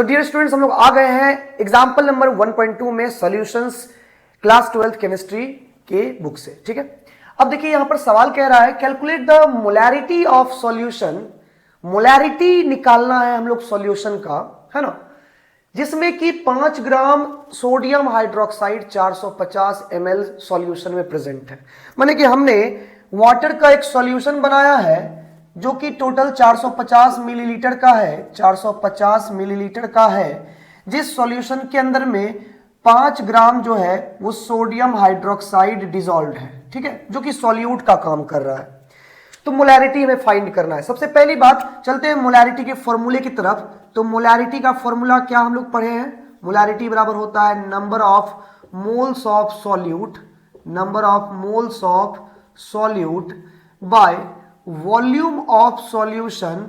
तो dear students, हम लोग आ गए हैं एग्जाम्पल नंबर 1.2 में सॉल्यूशंस क्लास 12th केमिस्ट्री के बुक से। ठीक है, अब देखिए यहां पर सवाल कह रहा है calculate the molarity of solution. Molarity निकालना है हम लोग सॉल्यूशन का, है ना, जिसमें कि 5 gram sodium hydroxide 450 ml solution में प्रेजेंट है। माने कि हमने वाटर का एक सॉल्यूशन बनाया है जो कि टोटल 450 मिलीलीटर का है, 450 मिलीलीटर का है, जिस सॉल्यूशन के अंदर में 5 ग्राम जो है वो सोडियम हाइड्रोक्साइड डिसॉल्व्ड है। ठीक है, जो कि सॉल्यूट का काम कर रहा है। तो मोलैरिटी हमें फाइंड करना है। सबसे पहली बात चलते हैं मोलैरिटी के फॉर्मूले की तरफ। तो मोलैरिटी का फॉर्मूला क्या हम लोग पढ़े हैं? मोलैरिटी बराबर होता है number of moles of solute, number of moles of solute by volume of solution,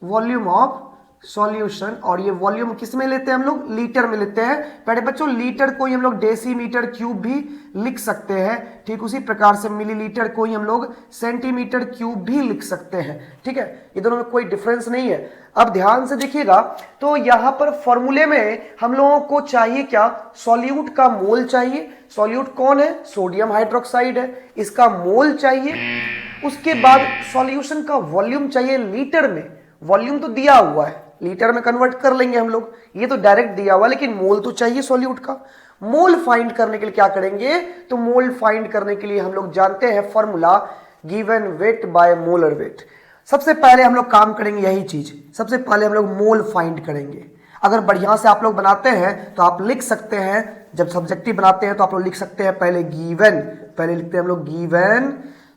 volume of solution. और ये वॉल्यूम किस में लेते हैं हम लोग? लीटर में लेते हैं। पहले बच्चों लीटर को ही हम लोग डेसीमीटर क्यूब भी लिख सकते हैं। ठीक उसी प्रकार से मिलीलीटर को ही हम लोग सेंटीमीटर क्यूब भी लिख सकते हैं। ठीक है, ये दोनों में कोई डिफरेंस नहीं है। अब ध्यान से देखिएगा, तो यहां पर फॉर्मूले में हम लोगों को चाहिए क्या? सॉल्यूट का मोल चाहिए। सॉल्यूट कौन है? सोडियम हाइड्रोक्साइड है, इसका मोल चाहिए। उसके बाद सॉल्यूशन का वॉल्यूम चाहिए लीटर में। वॉल्यूम तो दिया हुआ है, लीटर में कन्वर्ट कर लेंगे हम लोग, ये तो डायरेक्ट दिया हुआ, लेकिन मोल तो चाहिए सॉल्यूट का। मोल फाइंड करने के लिए क्या करेंगे? तो मोल फाइंड करने के लिए हम लोग जानते हैं formula given weight by molar weight. सबसे पहले हम लोग काम करेंगे यही चीज, सबसे पहले हम लोग मोल फाइंड करेंगे। अगर बढ़िया से आप लोग बनाते हैं तो आप लिख सकते हैं, जब सब्जेक्टिव बनाते हैं तो आप लोग लिख सकते हैं पहले गिवन, पहले लिखते हैं हम लोग गिवन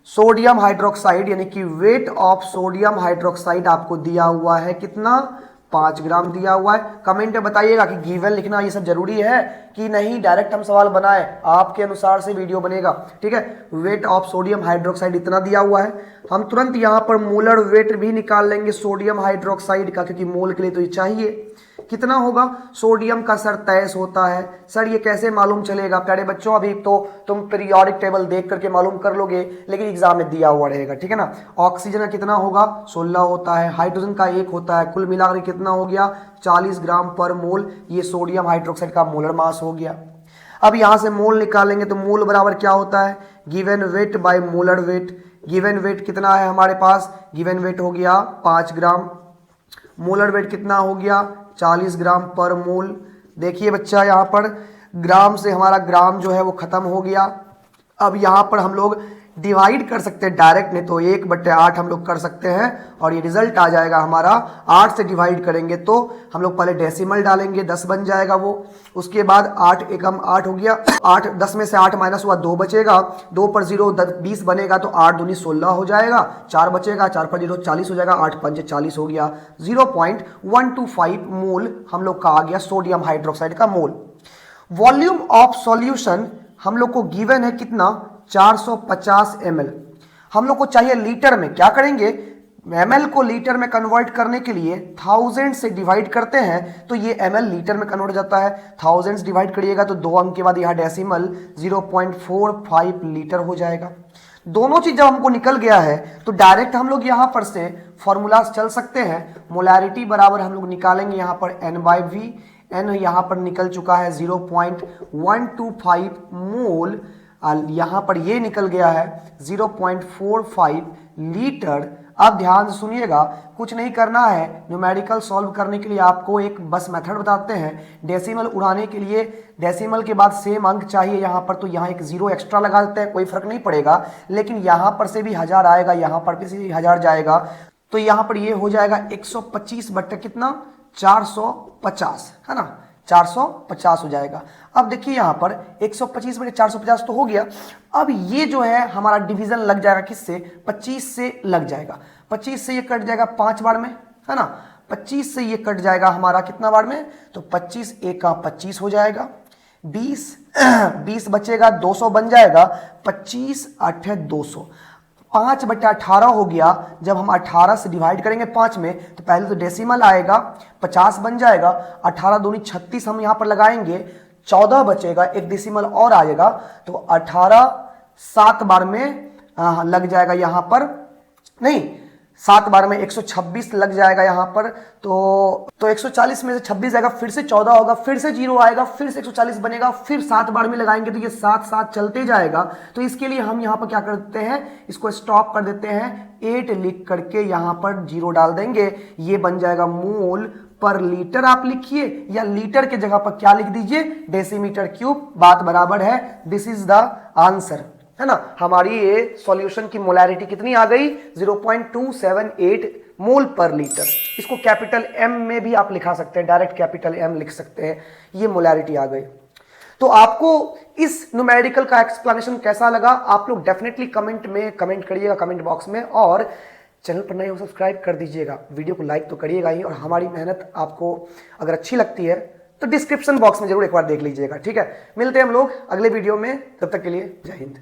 सोडियम हाइड्रोक्साइड, यानी कि वेट ऑफ सोडियम हाइड्रोक्साइड आपको दिया हुआ है कितना? 5 ग्राम दिया हुआ है। कमेंट में बताइएगा कि गिवन लिखना ये सब जरूरी है कि नहीं, डायरेक्ट हम सवाल बनाए, आपके अनुसार से वीडियो बनेगा। ठीक है, वेट ऑफ सोडियम हाइड्रोक्साइड इतना दिया हुआ है। हम तुरंत यहां पर मोलर वेट भी निकाल लेंगे सोडियम हाइड्रोक्साइड का, क्योंकि मोल के लिए तो ये चाहिए। कितना होगा? सोडियम का सर 23 होता है। सर ये कैसे मालूम चलेगा? प्यारे बच्चों, अभी तो तुम पीरियोडिक टेबल देख करके मालूम कर लोगे, लेकिन एग्जाम में दिया हुआ रहेगा। ठीक है ना। ऑक्सीजन का कितना होगा? 16 होता है। हाइड्रोजन का 1 होता है। कुल मिलाकर कितना हो गया? 40 ग्राम पर मोल। ये सोडियम हाइड्रोक्साइड का मोलर मास हो गया। अब यहां से मोल निकालेंगे तो मोल बराबर क्या होता है? Given weight by molar weight. Given weight कितना है हमारे पास? गिवन वेट हो गया 5 ग्राम। मोलर वेट कितना हो गया? 40 ग्राम पर मोल। देखिए बच्चा, यहां पर ग्राम से हमारा ग्राम जो है वो खत्म हो गया। अब यहां पर हम लोग डिवाइड कर सकते हैं डायरेक्ट, नहीं तो 1/8 हम लोग कर सकते हैं और ये रिजल्ट आ जाएगा हमारा। 8 से डिवाइड करेंगे तो हम लोग पहले डेसिमल डालेंगे, 10 बन जाएगा वो। उसके बाद 8 एकम 8 हो गया। 8 10 में से 8 माइनस हुआ, 2 बचेगा। 2 पर 0 20 बनेगा, तो 8 दूनी 16 हो जाएगा। 4 बचेगा, 4 पर 0 40 हो जाएगा। 8 पंजे 40 हो गया। 0.125 मोल हम लोग का आ गया सोडियम हाइड्रोक्साइड का मोल। वॉल्यूम ऑफ सॉल्यूशन हम लोग को गिवन है कितना? 450 ml। हम लोग को चाहिए लीटर में। क्या करेंगे? ml को लीटर में कन्वर्ट करने के लिए 1000 से डिवाइड करते हैं तो ये ml लीटर में कन्वर्ट हो जाता है। 1000 से डिवाइड करिएगा तो 2 अंक के बाद यहाँ डेसिमल 0.45 लीटर हो जाएगा। दोनों चीज जब हमको निकल गया है तो डायरेक्ट हम लोग यहाँ पर से फॉर्मूला चल सकते हैं। मोलैरिटी बराबर हम लोग निकालेंगे यहाँ पर n/v। n यहाँ पर निकल चुका है 0.125 मोल। यहां पर ये निकल गया है 0.45 लीटर। अब ध्यान से सुनिएगा, कुछ नहीं करना है। न्यूमेरिकल सॉल्व करने के लिए आपको एक बस मेथड बताते हैं। डेसिमल उड़ाने के लिए डेसिमल के बाद सेम अंक चाहिए यहां पर, तो यहां एक 0 एक्स्ट्रा लगा देते हैं, कोई फर्क नहीं पड़ेगा। लेकिन यहां पर से भी 1000 आएगा, यहां पर भी से 1000 जाएगा, तो यहां पर ये हो जाएगा 125 बट्टा कितना? 450, है ना। 450 हो जाएगा। अब देखिए यहां पर 125/450 तो हो गया। अब ये जो है हमारा डिवीजन लग जाएगा किससे? 25 से लग जाएगा। 25 से ये कट जाएगा 5 बार में, है ना। 25 से ये कट जाएगा हमारा कितना बार में? तो 25 1 25 हो जाएगा। 20 बचेगा, 200 बन जाएगा। 25 8 200, 5/18 हो गया। जब हम 18 से डिवाइड करेंगे 5 में तो पहले तो डेसिमल आएगा, 50 बन जाएगा। 18 दूनी 36 हम यहां पर लगाएंगे, 14 बचेगा, एक डेसिमल और आएगा, तो 18 7 बार में लग जाएगा यहां पर, नहीं 7 बार में 126 लग जाएगा यहाँ पर, तो 140 में से 26 जाएगा, फिर से 14 होगा, फिर से 0 आएगा, फिर से 140 बनेगा, फिर 7 बार में लगाएंगे तो ये 7 7 चलते जाएगा। तो इसके लिए हम यहाँ पर क्या करते हैं, इसको स्टॉप कर देते हैं, 8 लिख करके यहाँ पर 0 डाल देंगे, ये बन जाएगा मोल पर लीटर आप लिखिए, या लीटर के जगह पर क्या लिख दीजिए, डेसीमीटर क्यूब, बात बराबर है। दिस इज द आंसर, है ना। हमारी ये सॉल्यूशन की मोलैरिटी कितनी आ गई, 0.278 मोल पर लीटर। इसको कैपिटल एम में भी आप लिखा सकते हैं, डायरेक्ट कैपिटल एम लिख सकते हैं, ये मोलैरिटी आ गई। तो आपको इस न्यूमेरिकल का एक्सप्लेनेशन कैसा लगा, आप लोग डेफिनेटली कमेंट में कमेंट करिएगा, कमेंट बॉक्स में, और चैनल पर नए हो सब्सक्राइब कर दीजिएगा, वीडियो को लाइक तो करिएगा ही, और हमारी मेहनत आपको अगर अच्छी लगती है तो डिस्क्रिप्शन बॉक्स में जरूर एक बार देख लीजिएगा, ठीक है। मिलते हैं हम लोग अगले वीडियो में, तब तक के लिए जय हिंद।